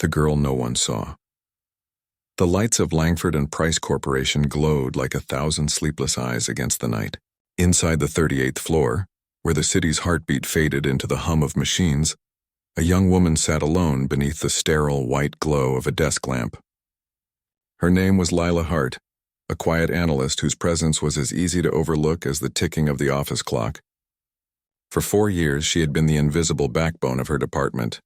the girl no one saw. The lights of Langford and Price Corporation glowed like 1,000 sleepless eyes against the night. Inside the 38th floor, where the city's heartbeat faded into the hum of machines, a young woman sat alone beneath the sterile white glow of a desk lamp. Her name was Lila Hart, a quiet analyst whose presence was as easy to overlook as the ticking of the office clock. For 4 years, she had been the invisible backbone of her department,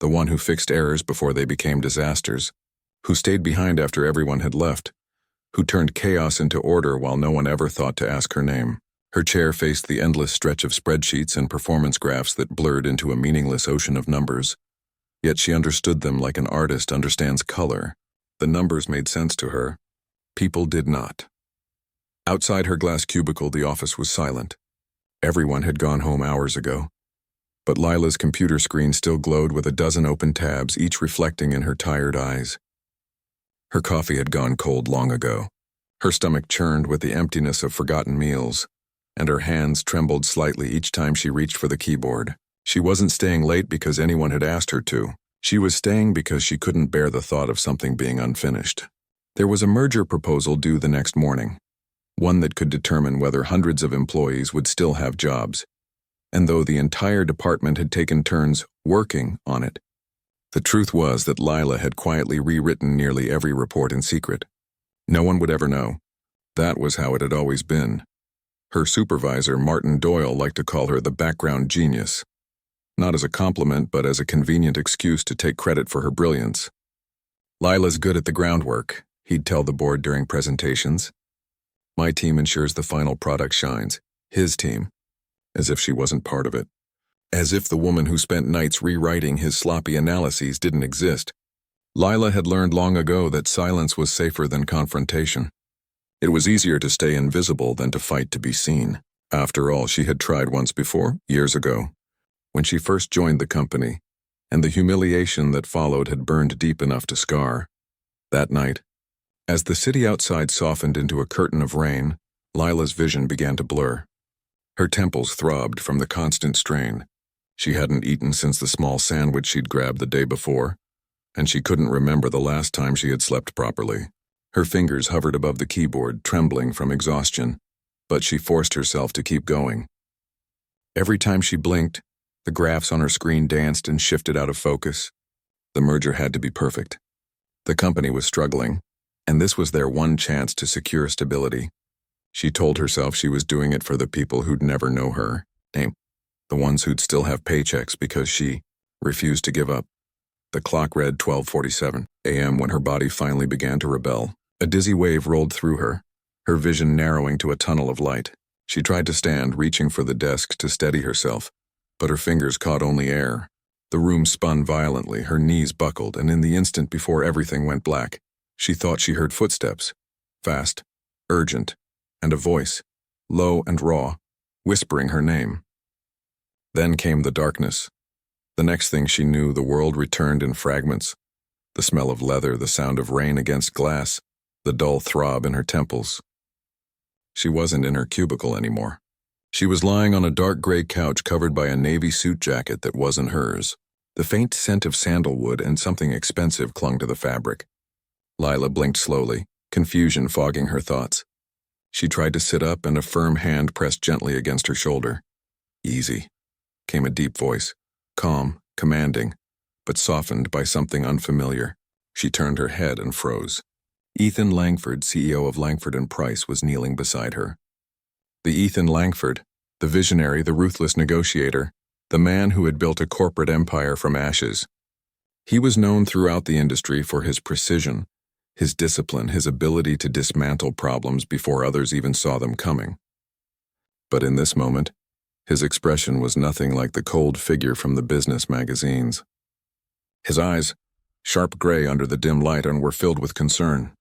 the one who fixed errors before they became disasters, who stayed behind after everyone had left, who turned chaos into order while no one ever thought to ask her name. Her chair faced the endless stretch of spreadsheets and performance graphs that blurred into a meaningless ocean of numbers. Yet she understood them like an artist understands color. The numbers made sense to her. People did not. Outside her glass cubicle, the office was silent. Everyone had gone home hours ago. But Lila's computer screen still glowed with a dozen open tabs, each reflecting in her tired eyes. Her coffee had gone cold long ago. Her stomach churned with the emptiness of forgotten meals, and her hands trembled slightly each time she reached for the keyboard. She wasn't staying late because anyone had asked her to. She was staying because she couldn't bear the thought of something being unfinished. There was a merger proposal due the next morning, one that could determine whether hundreds of employees would still have jobs. And though the entire department had taken turns working on it, the truth was that Lila had quietly rewritten nearly every report in secret. No one would ever know. That was how it had always been. Her supervisor, Martin Doyle, liked to call her the background genius, not as a compliment but as a convenient excuse to take credit for her brilliance. Lila's good at the groundwork, he'd tell the board during presentations. My team ensures the final product shines. His team. As if she wasn't part of it. As if the woman who spent nights rewriting his sloppy analyses didn't exist. Lila had learned long ago that silence was safer than confrontation. It was easier to stay invisible than to fight to be seen. After all, she had tried once before, years ago, when she first joined the company, and the humiliation that followed had burned deep enough to scar. That night, as the city outside softened into a curtain of rain, Lila's vision began to blur. Her temples throbbed from the constant strain. She hadn't eaten since the small sandwich she'd grabbed the day before, and she couldn't remember the last time she had slept properly. Her fingers hovered above the keyboard, trembling from exhaustion, but she forced herself to keep going. Every time she blinked, the graphs on her screen danced and shifted out of focus. The merger had to be perfect. The company was struggling, and this was their one chance to secure stability. She told herself she was doing it for the people who'd never know her, the ones who'd still have paychecks because she refused to give up. The clock read 12:47 a.m. when her body finally began to rebel. A dizzy wave rolled through her vision narrowing to a tunnel of light. She tried to stand, reaching for the desk to steady herself, but her fingers caught only air. The room spun violently, her knees buckled, and in the instant before everything went black, she thought she heard footsteps, fast, urgent, and a voice, low and raw, whispering her name. Then came the darkness. The next thing she knew, the world returned in fragments. The smell of leather, the sound of rain against glass, the dull throb in her temples. She wasn't in her cubicle anymore. She was lying on a dark gray couch covered by a navy suit jacket that wasn't hers. The faint scent of sandalwood and something expensive clung to the fabric. Lila blinked slowly, confusion fogging her thoughts. She tried to sit up, and a firm hand pressed gently against her shoulder. "Easy," came a deep voice, calm, commanding, but softened by something unfamiliar. She turned her head and froze. Ethan Langford, CEO of Langford and Price, was kneeling beside her. The Ethan Langford, the visionary, the ruthless negotiator, the man who had built a corporate empire from ashes. He was known throughout the industry for his precision, his discipline, his ability to dismantle problems before others even saw them coming. But in this moment, his expression was nothing like the cold figure from the business magazines. His eyes, sharp gray under the dim light, were filled with concern.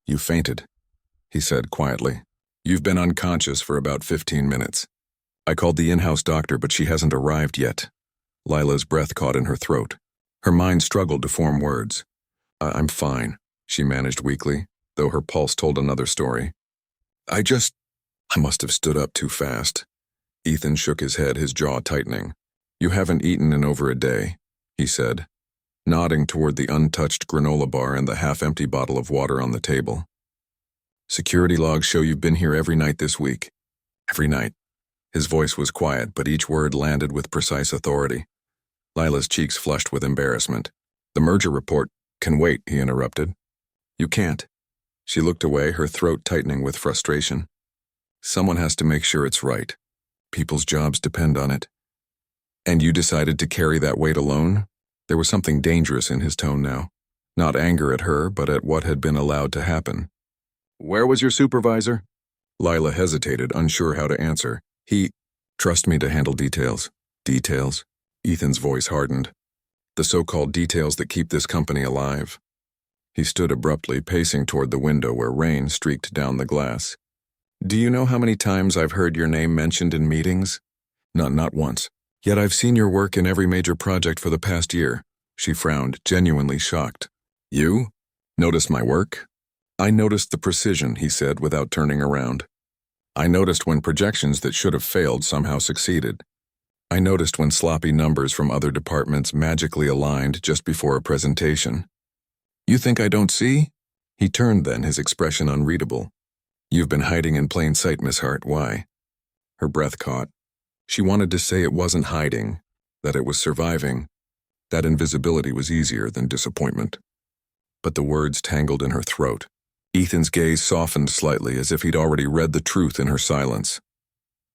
"You fainted," he said quietly. "You've been unconscious for about 15 minutes. I called the in-house doctor, but she hasn't arrived yet." Lila's breath caught in her throat. Her mind struggled to form words. I'm fine," she managed weakly, though her pulse told another story. I must have stood up too fast." Ethan shook his head, his jaw tightening. "You haven't eaten in over a day," he said. nodding toward the untouched granola bar and the half-empty bottle of water on the table. Security logs show you've been here every night this week. Every night. His voice was quiet, but each word landed with precise authority. Lila's cheeks flushed with embarrassment. The merger report can wait, he interrupted. You can't. She looked away, her throat tightening with frustration. Someone has to make sure it's right. People's jobs depend on it. And you decided to carry that weight alone? There was something dangerous in his tone now. Not anger at her, but at what had been allowed to happen. Where was your supervisor? Lila hesitated, unsure how to answer. Trust me to handle details. Details? Ethan's voice hardened. The so-called details that keep this company alive. He stood abruptly, pacing toward the window where rain streaked down the glass. Do you know how many times I've heard your name mentioned in meetings? Not once. Yet I've seen your work in every major project for the past year. She frowned, genuinely shocked. You? Noticed my work? I noticed the precision, he said without turning around. I noticed when projections that should have failed somehow succeeded. I noticed when sloppy numbers from other departments magically aligned just before a presentation. You think I don't see? He turned then, his expression unreadable. You've been hiding in plain sight, Miss Hart. Why? Her breath caught. She wanted to say it wasn't hiding, that it was surviving. That invisibility was easier than disappointment. But the words tangled in her throat. Ethan's gaze softened slightly as if he'd already read the truth in her silence.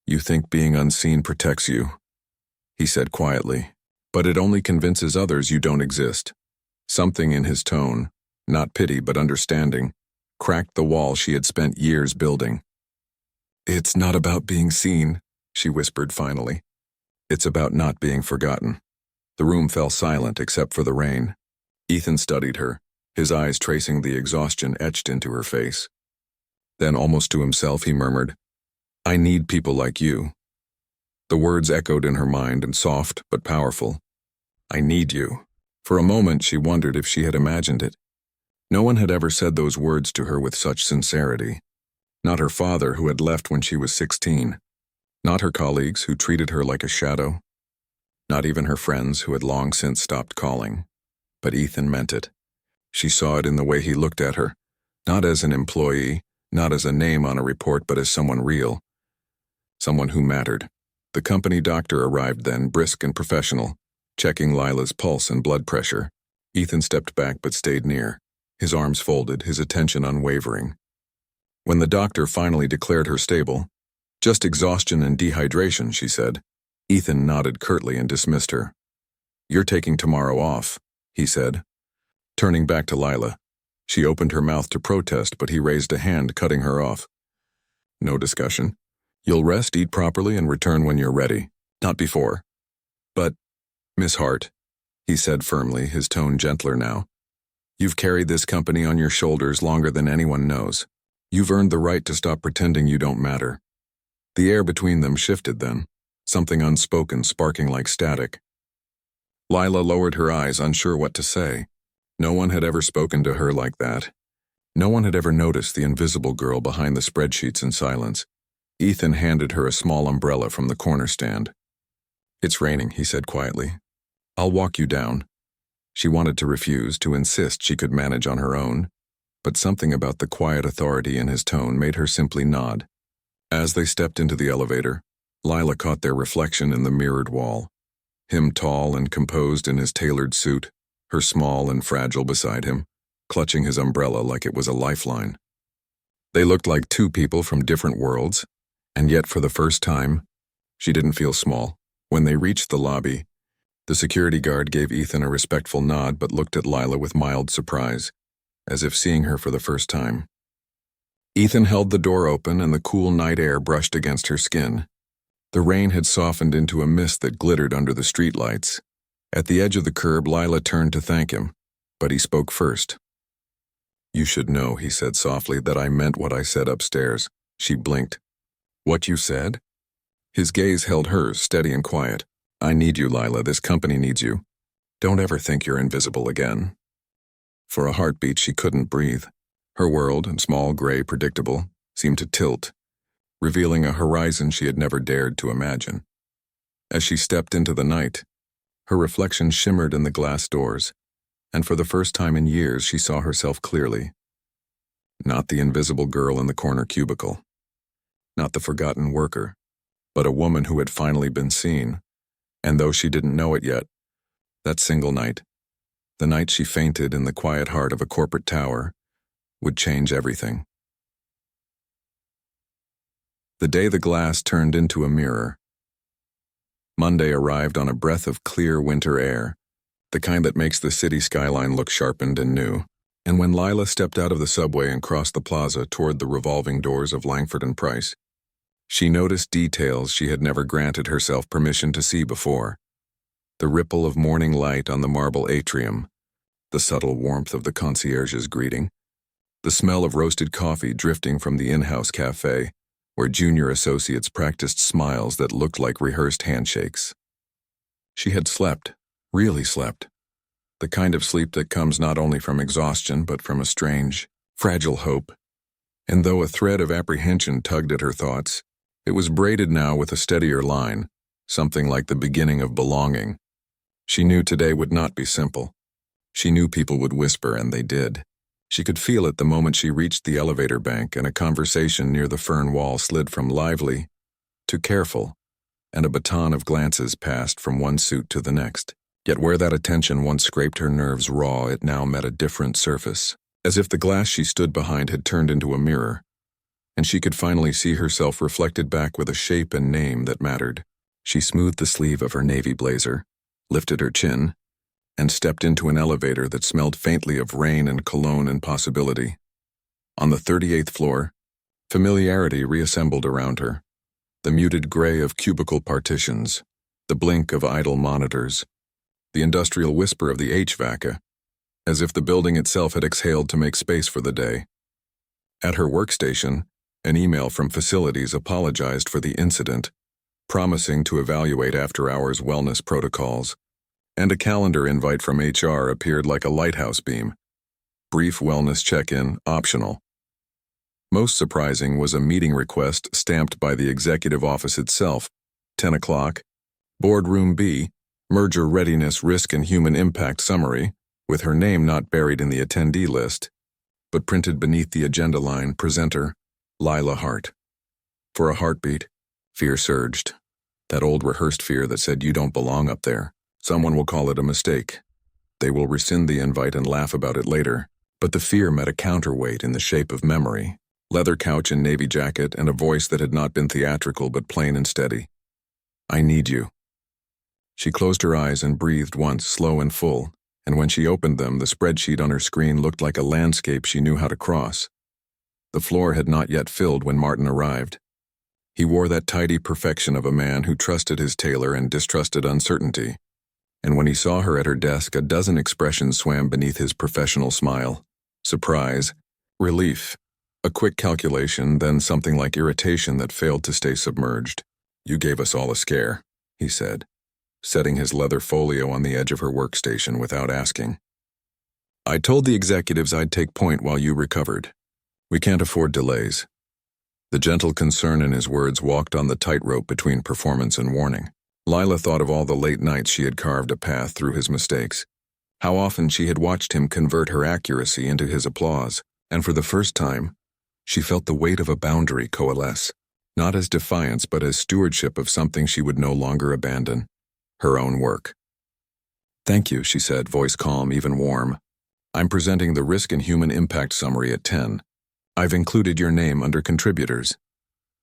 You think being unseen protects you, he said quietly, but it only convinces others you don't exist. Something in his tone, not pity but understanding, cracked the wall she had spent years building. It's not about being seen, she whispered finally. It's about not being forgotten. The room fell silent except for the rain. Ethan studied her, his eyes tracing the exhaustion etched into her face. Then, almost to himself, he murmured, I need people like you. The words echoed in her mind and soft but powerful. I need you. For a moment, she wondered if she had imagined it. No one had ever said those words to her with such sincerity. Not her father, who had left when she was 16. Not her colleagues, who treated her like a shadow. Not even her friends, who had long since stopped calling. But Ethan meant it. She saw it in the way he looked at her, not as an employee, not as a name on a report, but as someone real. Someone who mattered. The company doctor arrived then, brisk and professional, checking Lila's pulse and blood pressure. Ethan stepped back but stayed near, his arms folded, his attention unwavering. When the doctor finally declared her stable, just exhaustion and dehydration, she said. Ethan nodded curtly and dismissed her. You're taking tomorrow off, he said. Turning back to Lila, she opened her mouth to protest, but he raised a hand, cutting her off. No discussion. You'll rest, eat properly, and return when you're ready. Not before. But, Miss Hart, he said firmly, his tone gentler now, you've carried this company on your shoulders longer than anyone knows. You've earned the right to stop pretending you don't matter. The air between them shifted then, something unspoken sparking like static. Lila lowered her eyes, unsure what to say. No one had ever spoken to her like that. No one had ever noticed the invisible girl behind the spreadsheets in silence. Ethan handed her a small umbrella from the corner stand. It's raining, he said quietly. I'll walk you down. She wanted to refuse, to insist she could manage on her own, but something about the quiet authority in his tone made her simply nod. As they stepped into the elevator, Lila caught their reflection in the mirrored wall. Him tall and composed in his tailored suit, her small and fragile beside him, clutching his umbrella like it was a lifeline. They looked like two people from different worlds, and yet for the first time, she didn't feel small. When they reached the lobby, the security guard gave Ethan a respectful nod but looked at Lila with mild surprise, as if seeing her for the first time. Ethan held the door open and the cool night air brushed against her skin. The rain had softened into a mist that glittered under the streetlights. At the edge of the curb, Lila turned to thank him, but he spoke first. You should know, he said softly, that I meant what I said upstairs. She blinked. What you said? His gaze held hers, steady and quiet. I need you, Lila. This company needs you. Don't ever think you're invisible again. For a heartbeat, she couldn't breathe. Her world, small, gray, predictable, seemed to tilt, revealing a horizon she had never dared to imagine. As she stepped into the night, her reflection shimmered in the glass doors, And for the first time in years, she saw herself clearly. Not the invisible girl in the corner cubicle. Not the forgotten worker, but a woman who had finally been seen. And though she didn't know it yet, that single night, the night she fainted in the quiet heart of a corporate tower, would change everything. The day the glass turned into a mirror. Monday arrived on a breath of clear winter air, the kind that makes the city skyline look sharpened and new. And when Lila stepped out of the subway and crossed the plaza toward the revolving doors of Langford and Price, she noticed details she had never granted herself permission to see before. The ripple of morning light on the marble atrium, the subtle warmth of the concierge's greeting, the smell of roasted coffee drifting from the in-house cafe, where junior associates practiced smiles that looked like rehearsed handshakes. She had slept, really slept. The kind of sleep that comes not only from exhaustion but from a strange, fragile hope. And though a thread of apprehension tugged at her thoughts, it was braided now with a steadier line, something like the beginning of belonging. She knew today would not be simple. She knew people would whisper, and they did. She could feel it the moment she reached the elevator bank, and a conversation near the fern wall slid from lively to careful, and a baton of glances passed from one suit to the next. Yet where that attention once scraped her nerves raw, it now met a different surface, as if the glass she stood behind had turned into a mirror, and she could finally see herself reflected back with a shape and name that mattered. She smoothed the sleeve of her navy blazer, lifted her chin, and stepped into an elevator that smelled faintly of rain and cologne and possibility. On the 38th floor, familiarity reassembled around her. The muted gray of cubicle partitions, the blink of idle monitors, the industrial whisper of the HVAC, as if the building itself had exhaled to make space for the day. At her workstation, an email from facilities apologized for the incident, promising to evaluate after-hours wellness protocols, and a calendar invite from HR appeared like a lighthouse beam. Brief wellness check-in, optional. Most surprising was a meeting request stamped by the executive office itself, 10 o'clock, Boardroom B, Merger Readiness Risk and Human Impact Summary, with her name not buried in the attendee list, but printed beneath the agenda line, presenter, Lila Hart. For a heartbeat, fear surged. That old rehearsed fear that said you don't belong up there. Someone will call it a mistake. They will rescind the invite and laugh about it later. But the fear met a counterweight in the shape of memory. Leather couch and navy jacket, and a voice that had not been theatrical but plain and steady. I need you. She closed her eyes and breathed once, slow and full, and when she opened them, the spreadsheet on her screen looked like a landscape she knew how to cross. The floor had not yet filled when Martin arrived. He wore that tidy perfection of a man who trusted his tailor and distrusted uncertainty. And when he saw her at her desk, a dozen expressions swam beneath his professional smile. Surprise, relief, a quick calculation, then something like irritation that failed to stay submerged. You gave us all a scare, he said, setting his leather folio on the edge of her workstation without asking. I told the executives I'd take point while you recovered. We can't afford delays. The gentle concern in his words walked on the tightrope between performance and warning. Lila thought of all the late nights she had carved a path through his mistakes, how often she had watched him convert her accuracy into his applause, and for the first time, she felt the weight of a boundary coalesce, not as defiance but as stewardship of something she would no longer abandon, her own work. Thank you, she said, voice calm, even warm. I'm presenting the Risk and Human Impact Summary at 10. I've included your name under contributors.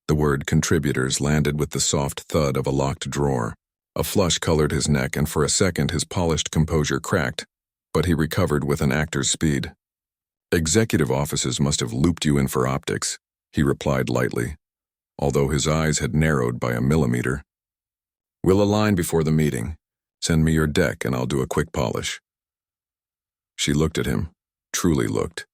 The word contributors landed with the soft thud of a locked drawer. A flush colored his neck, and for a second his polished composure cracked, but he recovered with an actor's speed. Executive offices must have looped you in for optics, he replied lightly, although his eyes had narrowed by a millimeter. We'll align before the meeting. Send me your deck and I'll do a quick polish. She looked at him, truly looked,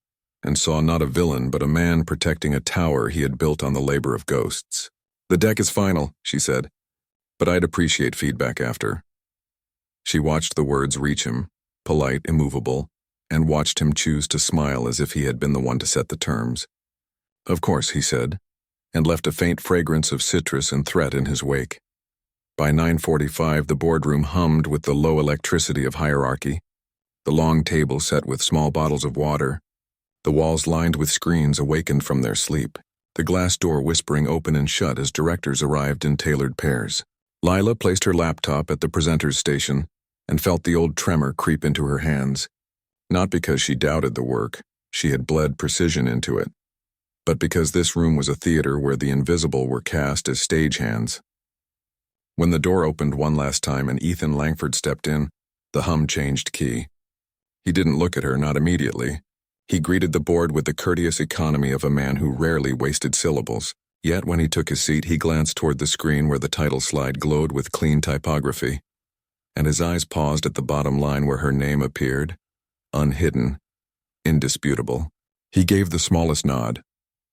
and saw not a villain but a man protecting a tower he had built on the labor of ghosts. The deck is final, she said, but I'd appreciate feedback after. She watched the words reach him, polite, immovable, and watched him choose to smile as if he had been the one to set the terms. Of course, he said, and left a faint fragrance of citrus and threat in his wake. By 9:45, the boardroom hummed with the low electricity of hierarchy. The long table set with small bottles of water, the walls lined with screens awakened from their sleep, the glass door whispering open and shut as directors arrived in tailored pairs. Lila placed her laptop at the presenter's station and felt the old tremor creep into her hands, not because she doubted the work, she had bled precision into it, but because this room was a theater where the invisible were cast as stagehands. When the door opened one last time and Ethan Langford stepped in, the hum changed key. He didn't look at her, not immediately. He greeted the board with the courteous economy of a man who rarely wasted syllables. Yet when he took his seat, he glanced toward the screen where the title slide glowed with clean typography, and his eyes paused at the bottom line where her name appeared, unhidden, indisputable. He gave the smallest nod,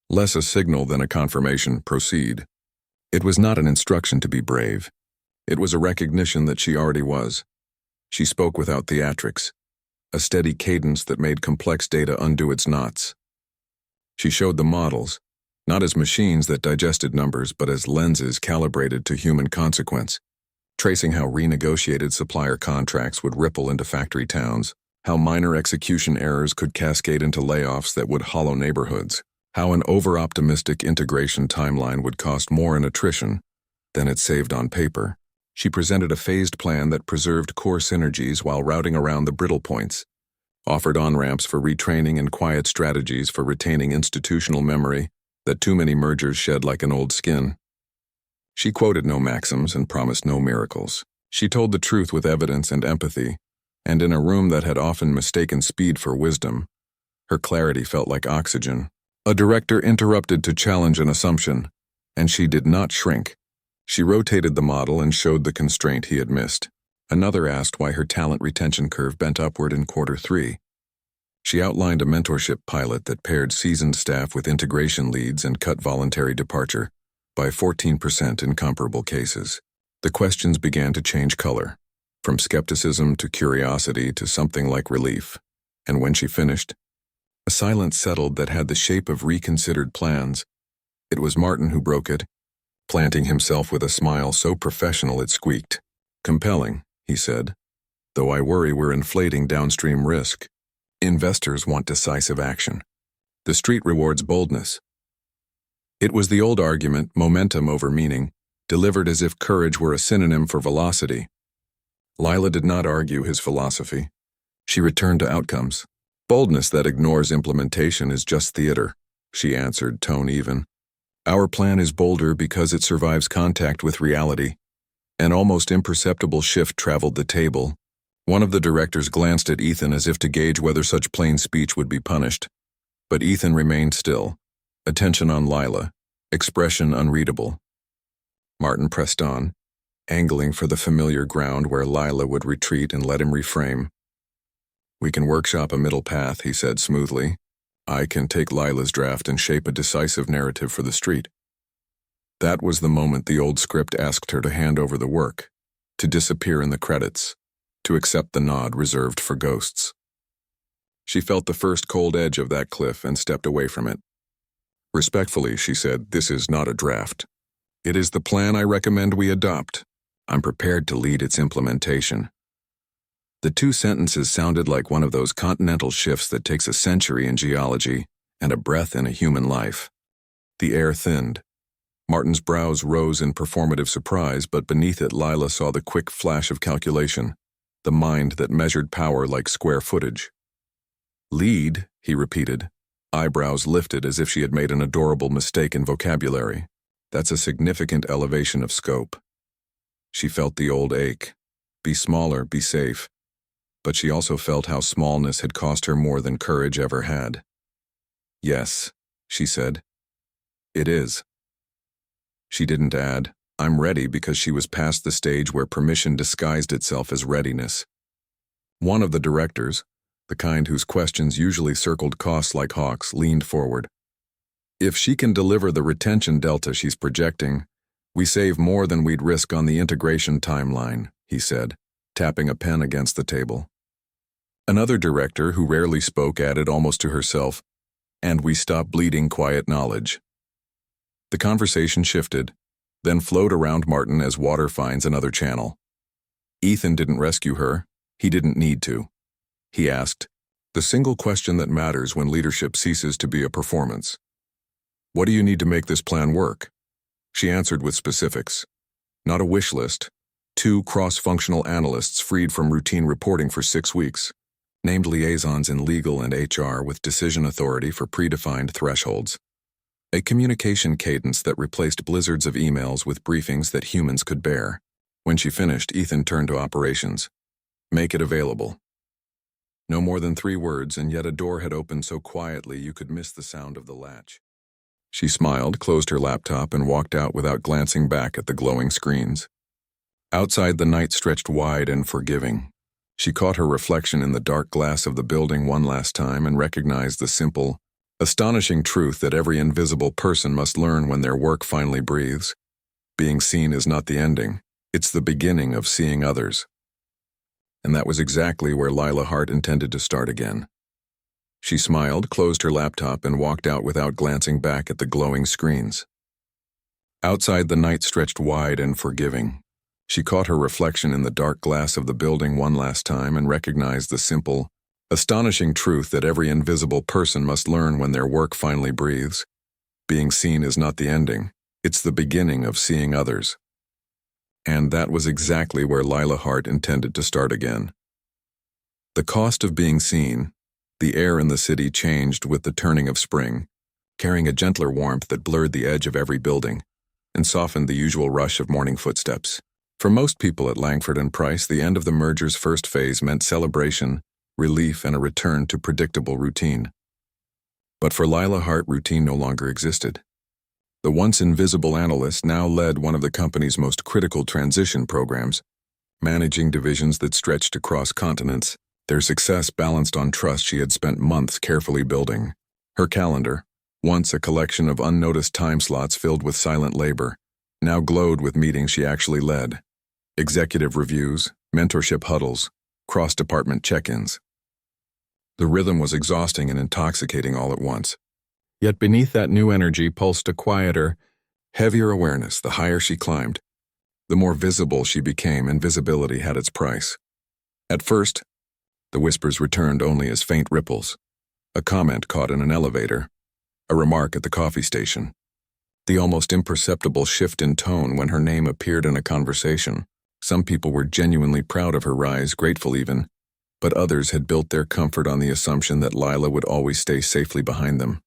less a signal than a confirmation, proceed. It was not an instruction to be brave. It was a recognition that she already was. She spoke without theatrics, a steady cadence that made complex data undo its knots. She showed the models, not as machines that digested numbers, but as lenses calibrated to human consequence, tracing how renegotiated supplier contracts would ripple into factory towns, how minor execution errors could cascade into layoffs that would hollow neighborhoods, how an over-optimistic integration timeline would cost more in attrition than it saved on paper. She presented a phased plan that preserved core synergies while routing around the brittle points, offered on-ramps for retraining and quiet strategies for retaining institutional memory that too many mergers shed like an old skin. She quoted no maxims and promised no miracles. She told the truth with evidence and empathy, and in a room that had often mistaken speed for wisdom, her clarity felt like oxygen. A director interrupted to challenge an assumption, and she did not shrink. She rotated the model and showed the constraint he had missed. Another asked why her talent retention curve bent upward in Q3. She outlined a mentorship pilot that paired seasoned staff with integration leads and cut voluntary departure by 14% in comparable cases. The questions began to change color, from skepticism to curiosity to something like relief. And when she finished, a silence settled that had the shape of reconsidered plans. It was Martin who broke it, planting himself with a smile so professional it squeaked. Compelling, he said, though I worry we're inflating downstream risk. Investors want decisive action. The street rewards boldness. It was the old argument, momentum over meaning, delivered as if courage were a synonym for velocity. Lila did not argue his philosophy. She returned to outcomes. Boldness that ignores implementation is just theater, she answered, tone even. Our plan is bolder because it survives contact with reality. An almost imperceptible shift traveled the table. One of the directors glanced at Ethan as if to gauge whether such plain speech would be punished. But Ethan remained still, attention on Lila, expression unreadable. Martin pressed on, angling for the familiar ground where Lila would retreat and let him reframe. We can workshop a middle path, he said smoothly. I can take Lila's draft and shape a decisive narrative for the street. That was the moment the old script asked her to hand over the work, to disappear in the credits, to accept the nod reserved for ghosts. She felt the first cold edge of that cliff and stepped away from it. Respectfully, she said, this is not a draft. It is the plan I recommend we adopt. I'm prepared to lead its implementation. The two sentences sounded like one of those continental shifts that takes a century in geology and a breath in a human life. The air thinned. Martin's brows rose in performative surprise, but beneath it Lila saw the quick flash of calculation, the mind that measured power like square footage. Lead, he repeated, eyebrows lifted as if she had made an adorable mistake in vocabulary. That's a significant elevation of scope. She felt the old ache. Be smaller, be safe. But she also felt how smallness had cost her more than courage ever had. Yes, she said. It is. She didn't add, I'm ready, because she was past the stage where permission disguised itself as readiness. One of the directors, the kind whose questions usually circled costs like hawks, leaned forward. If she can deliver the retention delta she's projecting, we save more than we'd risk on the integration timeline, he said, tapping a pen against the table. Another director, who rarely spoke, added almost to herself, and we stop bleeding quiet knowledge. The conversation shifted, then flowed around Martin as water finds another channel. Ethan didn't rescue her. He didn't need to. He asked, the single question that matters when leadership ceases to be a performance. What do you need to make this plan work? She answered with specifics. Not a wish list. 2 cross-functional analysts freed from routine reporting for 6 weeks. Named liaisons in legal and HR with decision authority for predefined thresholds. A communication cadence that replaced blizzards of emails with briefings that humans could bear. When she finished, Ethan turned to operations. Make it available. No more than 3 words, and yet a door had opened so quietly you could miss the sound of the latch. She smiled, closed her laptop, and walked out without glancing back at the glowing screens. Outside, the night stretched wide and forgiving. She caught her reflection in the dark glass of the building one last time and recognized the simple, astonishing truth that every invisible person must learn when their work finally breathes. Being seen is not the ending. It's the beginning of seeing others. And that was exactly where Lila Hart intended to start again. She smiled, closed her laptop, and walked out without glancing back at the glowing screens. Outside, the night stretched wide and forgiving. She caught her reflection in the dark glass of the building one last time and recognized the simple, astonishing truth that every invisible person must learn when their work finally breathes. Being seen is not the ending. It's the beginning of seeing others. And that was exactly where Lila Hart intended to start again. The cost of being seen. The air in the city changed with the turning of spring, carrying a gentler warmth that blurred the edge of every building and softened the usual rush of morning footsteps. For most people at Langford and Price, the end of the merger's first phase meant celebration, relief, and a return to predictable routine. But for Lila Hart, routine no longer existed. The once invisible analyst now led one of the company's most critical transition programs, managing divisions that stretched across continents, their success balanced on trust she had spent months carefully building. Her calendar, once a collection of unnoticed time slots filled with silent labor, now glowed with meetings she actually led. Executive reviews, mentorship huddles, cross-department check-ins. The rhythm was exhausting and intoxicating all at once. Yet beneath that new energy pulsed a quieter, heavier awareness. The higher she climbed, the more visible she became, and visibility had its price. At first, the whispers returned only as faint ripples. A comment caught in an elevator, a remark at the coffee station, the almost imperceptible shift in tone when her name appeared in a conversation. Some people were genuinely proud of her rise, grateful even, but others had built their comfort on the assumption that Lila would always stay safely behind them.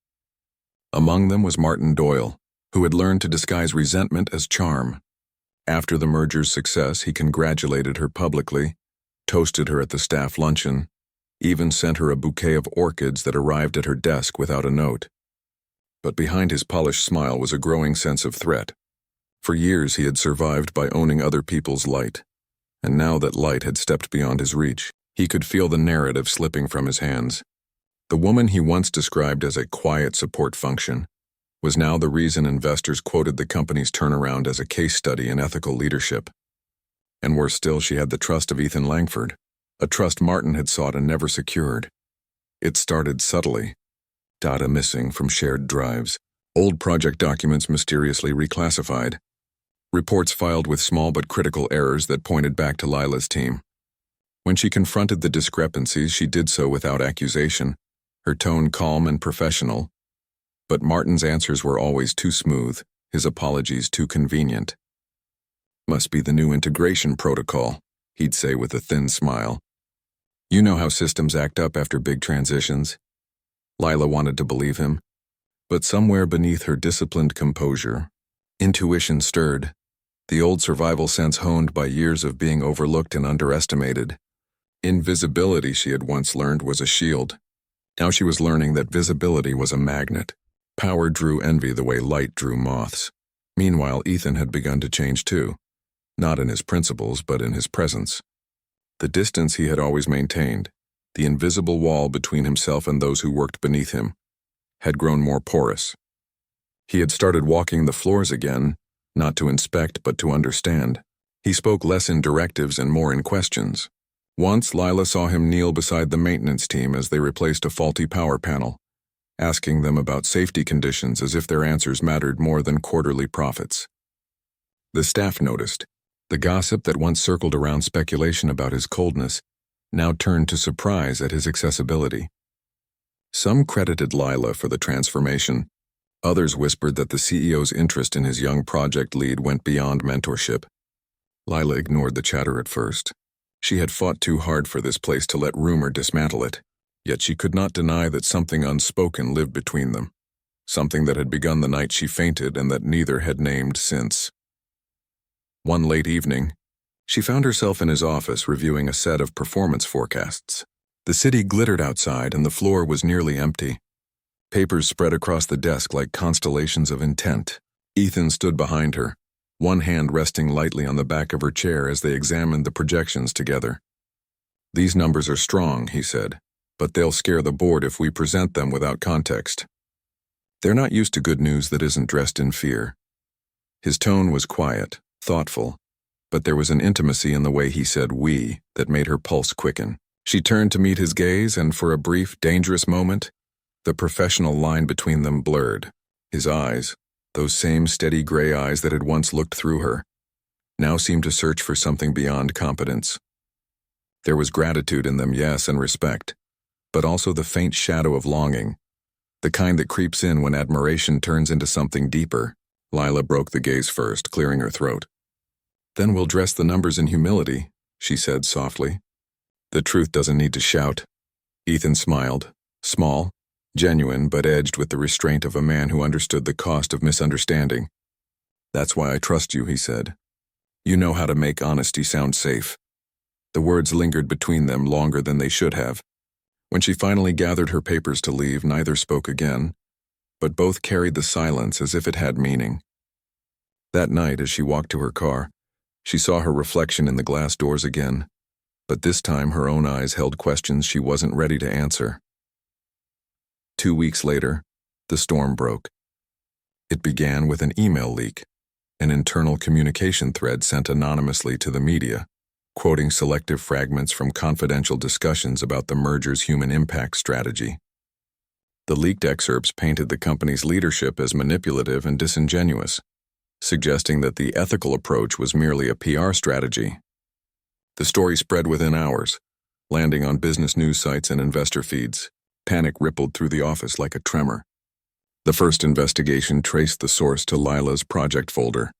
Among them was Martin Doyle, who had learned to disguise resentment as charm. After the merger's success, he congratulated her publicly, toasted her at the staff luncheon, even sent her a bouquet of orchids that arrived at her desk without a note. But behind his polished smile was a growing sense of threat. For years he had survived by owning other people's light, and now that light had stepped beyond his reach, he could feel the narrative slipping from his hands. The woman he once described as a quiet support function was now the reason investors quoted the company's turnaround as a case study in ethical leadership. And worse still, she had the trust of Ethan Langford, a trust Martin had sought and never secured. It started subtly. Data missing from shared drives, old project documents mysteriously reclassified, reports filed with small but critical errors that pointed back to Lila's team. When she confronted the discrepancies, she did so without accusation, her tone calm and professional. But Martin's answers were always too smooth, his apologies too convenient. Must be the new integration protocol, he'd say with a thin smile. You know how systems act up after big transitions. Lila wanted to believe him, but somewhere beneath her disciplined composure, intuition stirred, the old survival sense honed by years of being overlooked and underestimated. Invisibility, she had once learned, was a shield. Now she was learning that visibility was a magnet. Power drew envy the way light drew moths. Meanwhile, Ethan had begun to change too, not in his principles but in his presence. The distance he had always maintained, the invisible wall between himself and those who worked beneath him, had grown more porous. He had started walking the floors again, not to inspect but to understand. He spoke less in directives and more in questions. Once, Lila saw him kneel beside the maintenance team as they replaced a faulty power panel, asking them about safety conditions as if their answers mattered more than quarterly profits. The staff noticed. The gossip that once circled around speculation about his coldness now turned to surprise at his accessibility. Some credited Lila for the transformation. Others whispered that the CEO's interest in his young project lead went beyond mentorship. Lila ignored the chatter at first. She had fought too hard for this place to let rumor dismantle it, yet she could not deny that something unspoken lived between them, something that had begun the night she fainted and that neither had named since. One late evening, she found herself in his office reviewing a set of performance forecasts. The city glittered outside and the floor was nearly empty. Papers spread across the desk like constellations of intent. Ethan stood behind her, one hand resting lightly on the back of her chair as they examined the projections together. "These numbers are strong," he said, "but they'll scare the board if we present them without context. They're not used to good news that isn't dressed in fear." His tone was quiet, thoughtful, but there was an intimacy in the way he said "we" that made her pulse quicken. She turned to meet his gaze, and for a brief, dangerous moment, the professional line between them blurred. His eyes, those same steady gray eyes that had once looked through her, now seemed to search for something beyond competence. There was gratitude in them, yes, and respect, but also the faint shadow of longing, the kind that creeps in when admiration turns into something deeper. Lila broke the gaze first, clearing her throat. "Then we'll dress the numbers in humility," she said softly. "The truth doesn't need to shout." Ethan smiled, small, genuine, but edged with the restraint of a man who understood the cost of misunderstanding. "That's why I trust you," he said. "You know how to make honesty sound safe." The words lingered between them longer than they should have. When she finally gathered her papers to leave, neither spoke again, but both carried the silence as if it had meaning. That night, as she walked to her car, she saw her reflection in the glass doors again, but this time her own eyes held questions she wasn't ready to answer. 2 weeks later, the storm broke. It began with an email leak, an internal communication thread sent anonymously to the media, quoting selective fragments from confidential discussions about the merger's human impact strategy. The leaked excerpts painted the company's leadership as manipulative and disingenuous, suggesting that the ethical approach was merely a PR strategy. The story spread within hours, landing on business news sites and investor feeds. Panic rippled through the office like a tremor. The first investigation traced the source to Lila's project folder.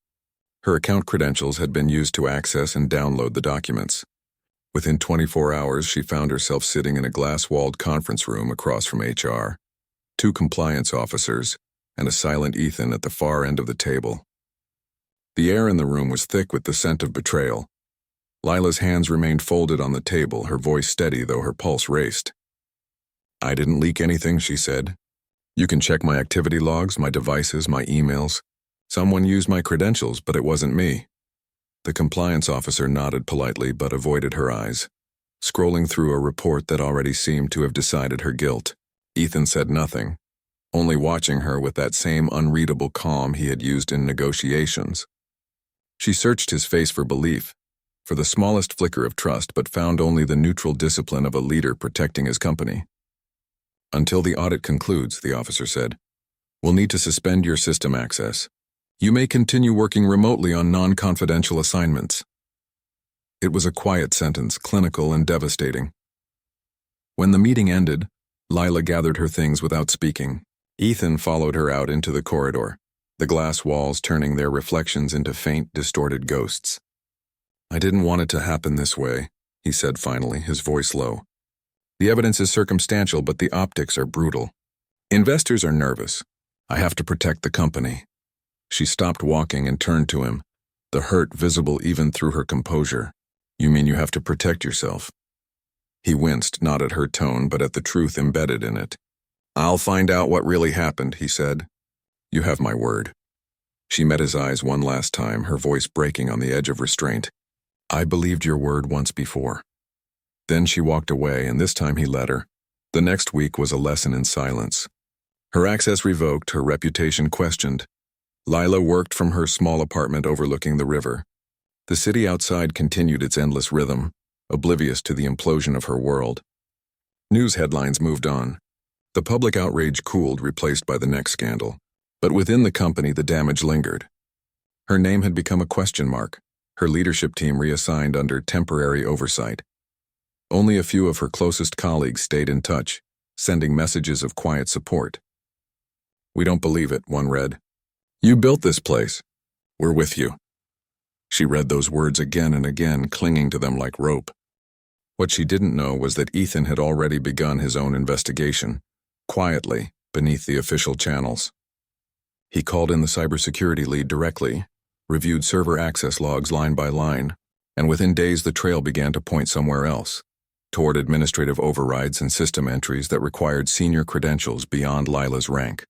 Her account credentials had been used to access and download the documents. Within 24 hours, she found herself sitting in a glass-walled conference room across from HR, 2 compliance officers, and a silent Ethan at the far end of the table. The air in the room was thick with the scent of betrayal. Lila's hands remained folded on the table, her voice steady though her pulse raced. "I didn't leak anything," she said. "You can check my activity logs, my devices, my emails. Someone used my credentials, but it wasn't me." The compliance officer nodded politely but avoided her eyes, scrolling through a report that already seemed to have decided her guilt. Ethan said nothing, only watching her with that same unreadable calm he had used in negotiations. She searched his face for belief, for the smallest flicker of trust, but found only the neutral discipline of a leader protecting his company. "Until the audit concludes," the officer said, "we'll need to suspend your system access. You may continue working remotely on non-confidential assignments." It was a quiet sentence, clinical and devastating. When the meeting ended, Lila gathered her things without speaking. Ethan followed her out into the corridor, the glass walls turning their reflections into faint, distorted ghosts. "I didn't want it to happen this way," he said finally, his voice low. "The evidence is circumstantial, but the optics are brutal. Investors are nervous. I have to protect the company." She stopped walking and turned to him, the hurt visible even through her composure. "You mean you have to protect yourself?" He winced, not at her tone, but at the truth embedded in it. "I'll find out what really happened," he said. "You have my word." She met his eyes one last time, her voice breaking on the edge of restraint. "I believed your word once before." Then she walked away, and this time he let her. The next week was a lesson in silence. Her access revoked, her reputation questioned. Lila worked from her small apartment overlooking the river. The city outside continued its endless rhythm, oblivious to the implosion of her world. News headlines moved on. The public outrage cooled, replaced by the next scandal. But within the company, the damage lingered. Her name had become a question mark, her leadership team reassigned under temporary oversight. Only a few of her closest colleagues stayed in touch, sending messages of quiet support. "We don't believe it," one read. "You built this place. We're with you." She read those words again and again, clinging to them like rope. What she didn't know was that Ethan had already begun his own investigation, quietly, beneath the official channels. He called in the cybersecurity lead directly, reviewed server access logs line by line, and within days the trail began to point somewhere else, toward administrative overrides and system entries that required senior credentials beyond Lila's rank.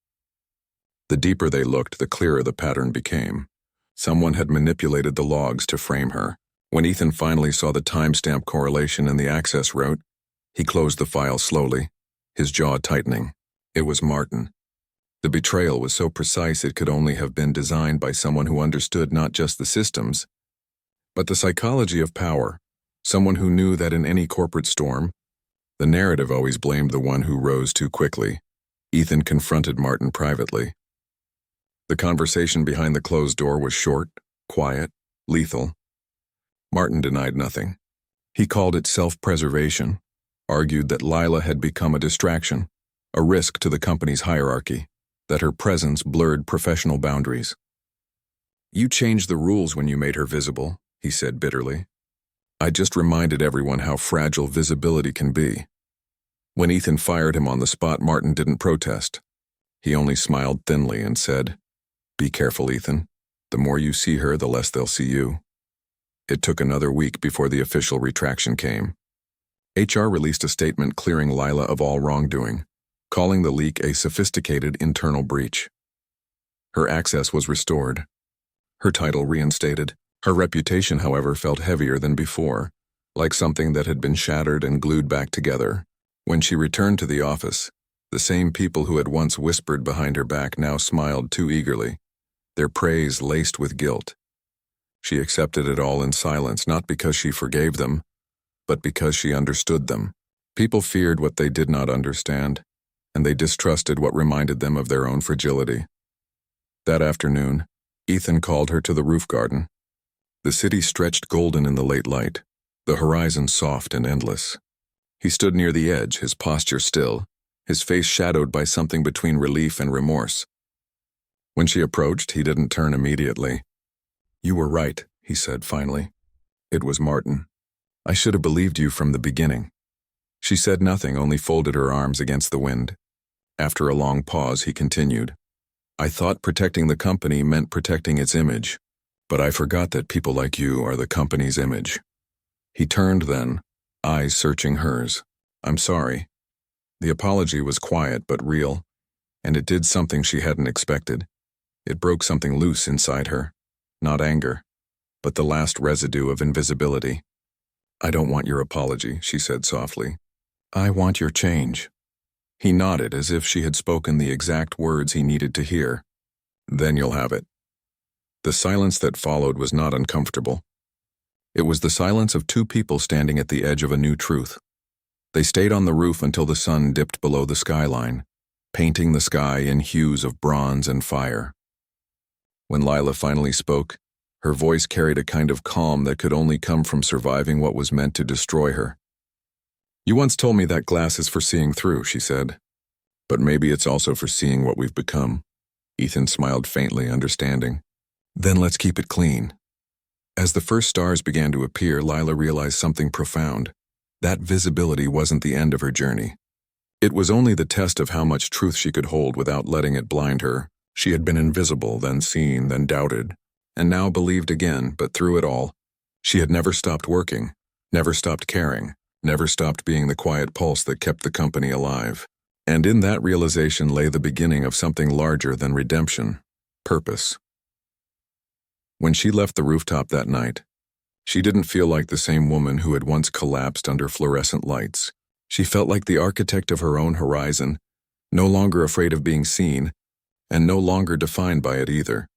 The deeper they looked, the clearer the pattern became. Someone had manipulated the logs to frame her. When Ethan finally saw the timestamp correlation in the access route, he closed the file slowly, his jaw tightening. It was Martin. The betrayal was so precise it could only have been designed by someone who understood not just the systems, but the psychology of power, someone who knew that in any corporate storm, the narrative always blamed the one who rose too quickly. Ethan confronted Martin privately. The conversation behind the closed door was short, quiet, lethal. Martin denied nothing. He called it self-preservation, argued that Lila had become a distraction, a risk to the company's hierarchy, that her presence blurred professional boundaries. "You changed the rules when you made her visible," he said bitterly. "I just reminded everyone how fragile visibility can be." When Ethan fired him on the spot, Martin didn't protest. He only smiled thinly and said, "Be careful, Ethan. The more you see her, the less they'll see you." It took another week before the official retraction came. HR released a statement clearing Lila of all wrongdoing, calling the leak a sophisticated internal breach. Her access was restored, her title reinstated. Her reputation, however, felt heavier than before, like something that had been shattered and glued back together. When she returned to the office, the same people who had once whispered behind her back now smiled too eagerly, their praise laced with guilt. She accepted it all in silence, not because she forgave them, but because she understood them. People feared what they did not understand, and they distrusted what reminded them of their own fragility. That afternoon, Ethan called her to the roof garden. The city stretched golden in the late light, the horizon soft and endless. He stood near the edge, his posture still, his face shadowed by something between relief and remorse. When she approached, he didn't turn immediately. "You were right," he said finally. "It was Martin. I should have believed you from the beginning." She said nothing, only folded her arms against the wind. After a long pause, he continued, "I thought protecting the company meant protecting its image, but I forgot that people like you are the company's image." He turned then, eyes searching hers. "I'm sorry." The apology was quiet but real, and it did something she hadn't expected. It broke something loose inside her, not anger, but the last residue of invisibility. "I don't want your apology," she said softly. "I want your change." He nodded as if she had spoken the exact words he needed to hear. "Then you'll have it." The silence that followed was not uncomfortable. It was the silence of two people standing at the edge of a new truth. They stayed on the roof until the sun dipped below the skyline, painting the sky in hues of bronze and fire. When Lila finally spoke, her voice carried a kind of calm that could only come from surviving what was meant to destroy her. "You once told me that glass is for seeing through," she said. "But maybe it's also for seeing what we've become." Ethan smiled faintly, understanding. "Then let's keep it clean." As the first stars began to appear, Lila realized something profound. That visibility wasn't the end of her journey. It was only the test of how much truth she could hold without letting it blind her. She had been invisible, then seen, then doubted, and now believed again, but through it all, she had never stopped working, never stopped caring, never stopped being the quiet pulse that kept the company alive. And in that realization lay the beginning of something larger than redemption, purpose. When she left the rooftop that night, she didn't feel like the same woman who had once collapsed under fluorescent lights. She felt like the architect of her own horizon, no longer afraid of being seen, and no longer defined by it either.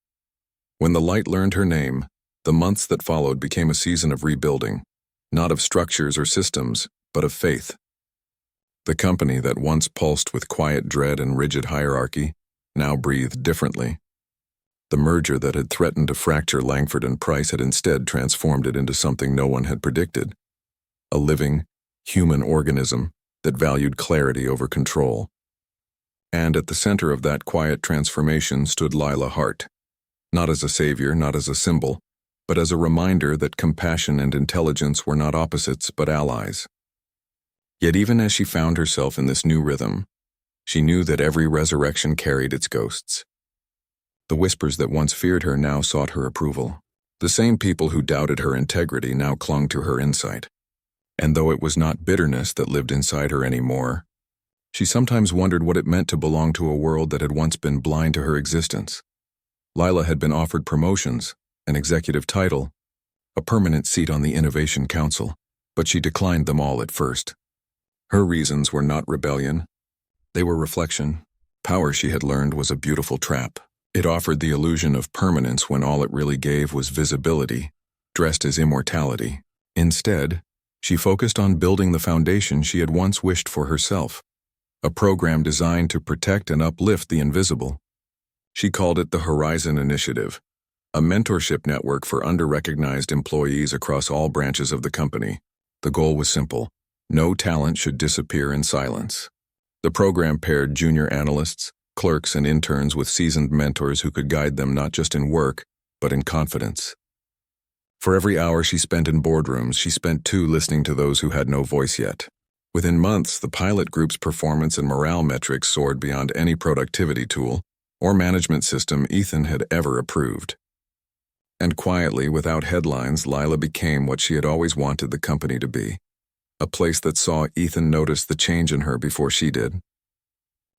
When the light learned her name, the months that followed became a season of rebuilding, not of structures or systems, but of faith. The company that once pulsed with quiet dread and rigid hierarchy now breathed differently. The merger that had threatened to fracture Langford and Price had instead transformed it into something no one had predicted. A living, human organism that valued clarity over control. And at the center of that quiet transformation stood Lila Hart, not as a savior, not as a symbol, but as a reminder that compassion and intelligence were not opposites but allies. Yet even as she found herself in this new rhythm, she knew that every resurrection carried its ghosts. The whispers that once feared her now sought her approval. The same people who doubted her integrity now clung to her insight. And though it was not bitterness that lived inside her anymore, she sometimes wondered what it meant to belong to a world that had once been blind to her existence. Lila had been offered promotions, an executive title, a permanent seat on the Innovation Council, but she declined them all at first. Her reasons were not rebellion. They were reflection. Power, she had learned, was a beautiful trap. It offered the illusion of permanence when all it really gave was visibility, dressed as immortality. Instead, she focused on building the foundation she had once wished for herself, a program designed to protect and uplift the invisible. She called it the Horizon Initiative, a mentorship network for under-recognized employees across all branches of the company. The goal was simple: no talent should disappear in silence. The program paired junior analysts, clerks, and interns with seasoned mentors who could guide them not just in work, but in confidence. For every hour she spent in boardrooms, she spent 2 listening to those who had no voice yet. Within months, the pilot group's performance and morale metrics soared beyond any productivity tool or management system Ethan had ever approved. And quietly, without headlines, Lila became what she had always wanted the company to be. A place that saw Ethan notice the change in her before she did.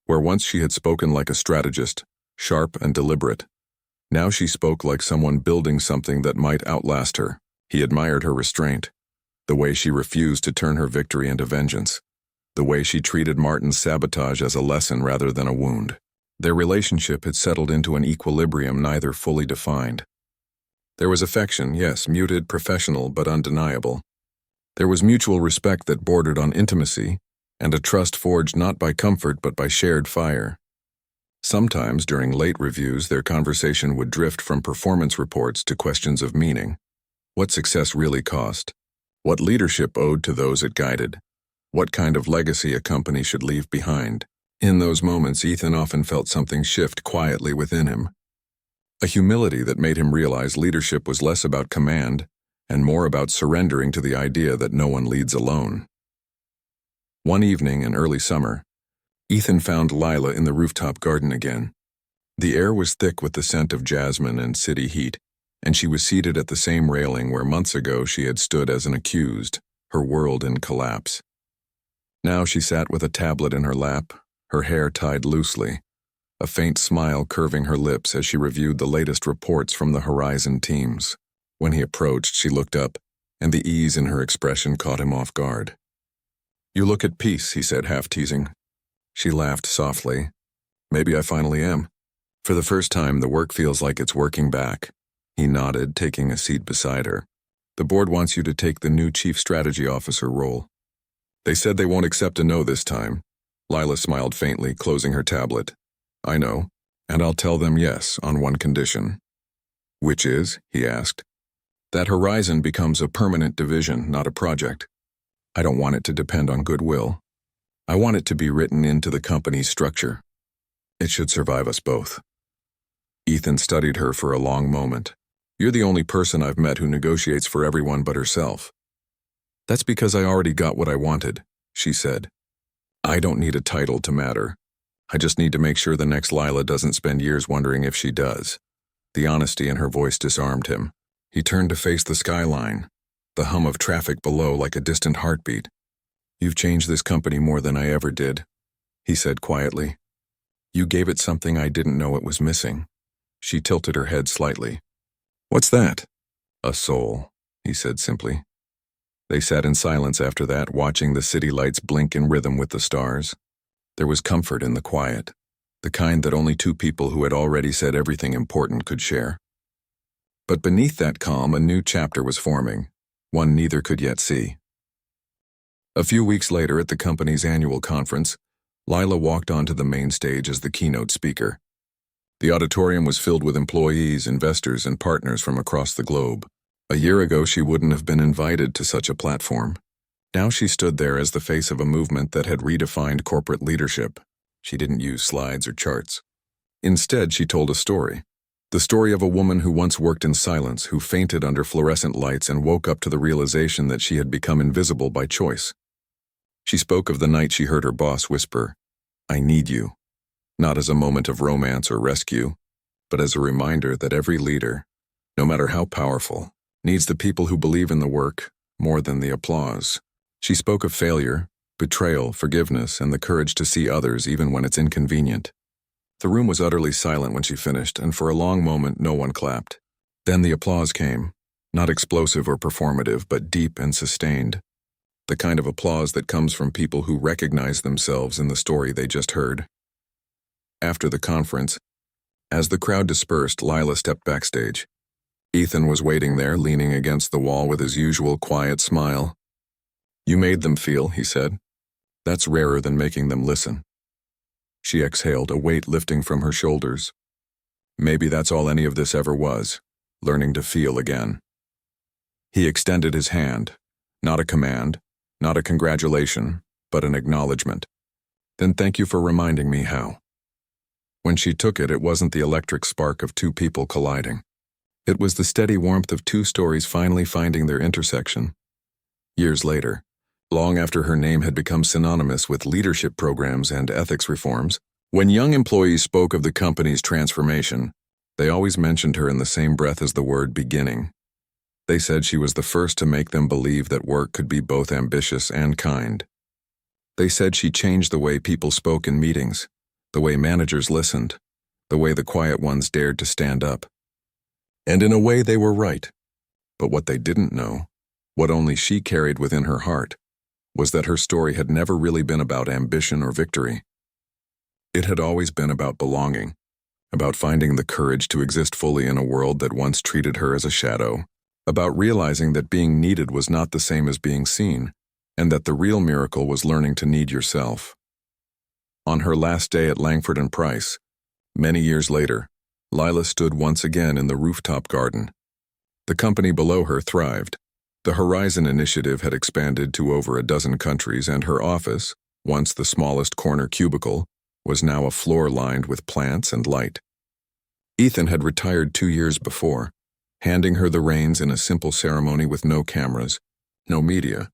Where once she had spoken like a strategist, sharp and deliberate, now she spoke like someone building something that might outlast her. He admired her restraint, the way she refused to turn her victory into vengeance, the way she treated Martin's sabotage as a lesson rather than a wound. Their relationship had settled into an equilibrium neither fully defined. There was affection, yes, muted, professional, but undeniable. There was mutual respect that bordered on intimacy, and a trust forged not by comfort but by shared fire. Sometimes, during late reviews, their conversation would drift from performance reports to questions of meaning. What success really cost? What leadership owed to those it guided? What kind of legacy a company should leave behind? In those moments, Ethan often felt something shift quietly within him. A humility that made him realize leadership was less about command and more about surrendering to the idea that no one leads alone. One evening in early summer, Ethan found Lila in the rooftop garden again. The air was thick with the scent of jasmine and city heat, and she was seated at the same railing where months ago she had stood as an accused, her world in collapse. Now she sat with a tablet in her lap, her hair tied loosely, a faint smile curving her lips as she reviewed the latest reports from the Horizon teams. When he approached, she looked up, and the ease in her expression caught him off guard. "You look at peace," he said, half teasing. She laughed softly. "Maybe I finally am. For the first time, the work feels like it's working back." He nodded, taking a seat beside her. "The board wants you to take the new Chief Strategy Officer role. They said they won't accept a no this time." Lila smiled faintly, closing her tablet. "I know, and I'll tell them yes on one condition." "Which is?" he asked. "That Horizon becomes a permanent division, not a project. I don't want it to depend on goodwill. I want it to be written into the company's structure. It should survive us both." Ethan studied her for a long moment. "You're the only person I've met who negotiates for everyone but herself." "That's because I already got what I wanted," she said. "I don't need a title to matter. I just need to make sure the next Lila doesn't spend years wondering if she does." The honesty in her voice disarmed him. He turned to face the skyline, the hum of traffic below like a distant heartbeat. "You've changed this company more than I ever did," he said quietly. "You gave it something I didn't know it was missing." She tilted her head slightly. "What's that?" "A soul," he said simply. They sat in silence after that, watching the city lights blink in rhythm with the stars. There was comfort in the quiet, the kind that only 2 people who had already said everything important could share. But beneath that calm, a new chapter was forming, one neither could yet see. A few weeks later, at the company's annual conference, Lila walked onto the main stage as the keynote speaker. The auditorium was filled with employees, investors, and partners from across the globe. A year ago, she wouldn't have been invited to such a platform. Now she stood there as the face of a movement that had redefined corporate leadership. She didn't use slides or charts. Instead, she told a story. The story of a woman who once worked in silence, who fainted under fluorescent lights and woke up to the realization that she had become invisible by choice. She spoke of the night she heard her boss whisper, "I need you," not as a moment of romance or rescue, but as a reminder that every leader, no matter how powerful, needs the people who believe in the work more than the applause. She spoke of failure, betrayal, forgiveness, and the courage to see others even when it's inconvenient. The room was utterly silent when she finished, and for a long moment no one clapped. Then the applause came, not explosive or performative, but deep and sustained. The kind of applause that comes from people who recognize themselves in the story they just heard. After the conference, as the crowd dispersed, Lila stepped backstage. Ethan was waiting there, leaning against the wall with his usual quiet smile. "You made them feel," he said. "That's rarer than making them listen." She exhaled, a weight lifting from her shoulders. Maybe that's all any of this ever was, learning to feel again. He extended his hand, not a command, not a congratulation, but an acknowledgement. "Then thank you for reminding me how." When she took it, it wasn't the electric spark of two people colliding. It was the steady warmth of two stories finally finding their intersection. Years later, long after her name had become synonymous with leadership programs and ethics reforms, when young employees spoke of the company's transformation, they always mentioned her in the same breath as the word beginning. They said she was the first to make them believe that work could be both ambitious and kind. They said she changed the way people spoke in meetings, the way managers listened, the way the quiet ones dared to stand up. And in a way they were right. But what they didn't know, what only she carried within her heart, was that her story had never really been about ambition or victory. It had always been about belonging, about finding the courage to exist fully in a world that once treated her as a shadow, about realizing that being needed was not the same as being seen, and that the real miracle was learning to need yourself. On her last day at Langford and Price, many years later, Lila stood once again in the rooftop garden. The company below her thrived. The Horizon Initiative had expanded to over a dozen countries, and her office, once the smallest corner cubicle, was now a floor lined with plants and light. Ethan had retired 2 years before, handing her the reins in a simple ceremony with no cameras, no media,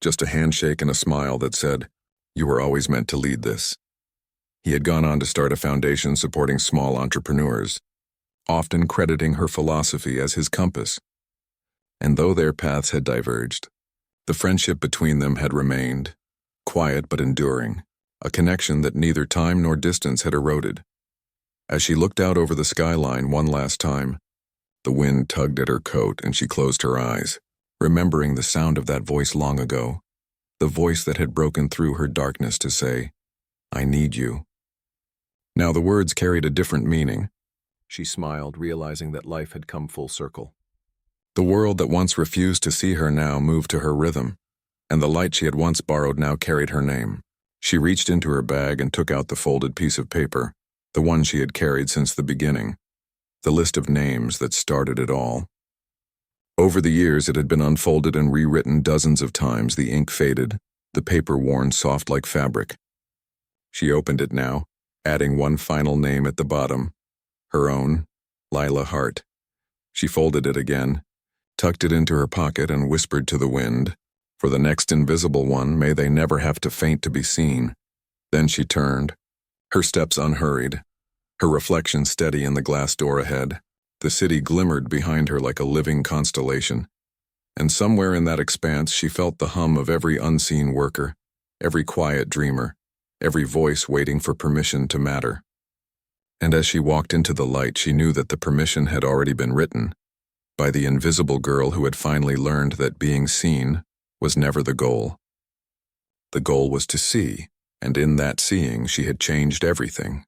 just a handshake and a smile that said, "You were always meant to lead this." He had gone on to start a foundation supporting small entrepreneurs, often crediting her philosophy as his compass. And though their paths had diverged, the friendship between them had remained, quiet but enduring, a connection that neither time nor distance had eroded. As she looked out over the skyline one last time, the wind tugged at her coat and she closed her eyes, remembering the sound of that voice long ago, the voice that had broken through her darkness to say, "I need you." Now the words carried a different meaning. She smiled, realizing that life had come full circle. The world that once refused to see her now moved to her rhythm, and the light she had once borrowed now carried her name. She reached into her bag and took out the folded piece of paper, the one she had carried since the beginning, the list of names that started it all. Over the years it had been unfolded and rewritten dozens of times, the ink faded, the paper worn soft like fabric. She opened it now, adding one final name at the bottom, her own, Lila Hart. She folded it again, tucked it into her pocket, and whispered to the wind, "For the next invisible one, may they never have to faint to be seen." Then she turned, her steps unhurried, her reflection steady in the glass door ahead. The city glimmered behind her like a living constellation, and somewhere in that expanse she felt the hum of every unseen worker, every quiet dreamer, every voice waiting for permission to matter. And as she walked into the light, she knew that the permission had already been written, by the invisible girl who had finally learned that being seen was never the goal. The goal was to see, and in that seeing she had changed everything.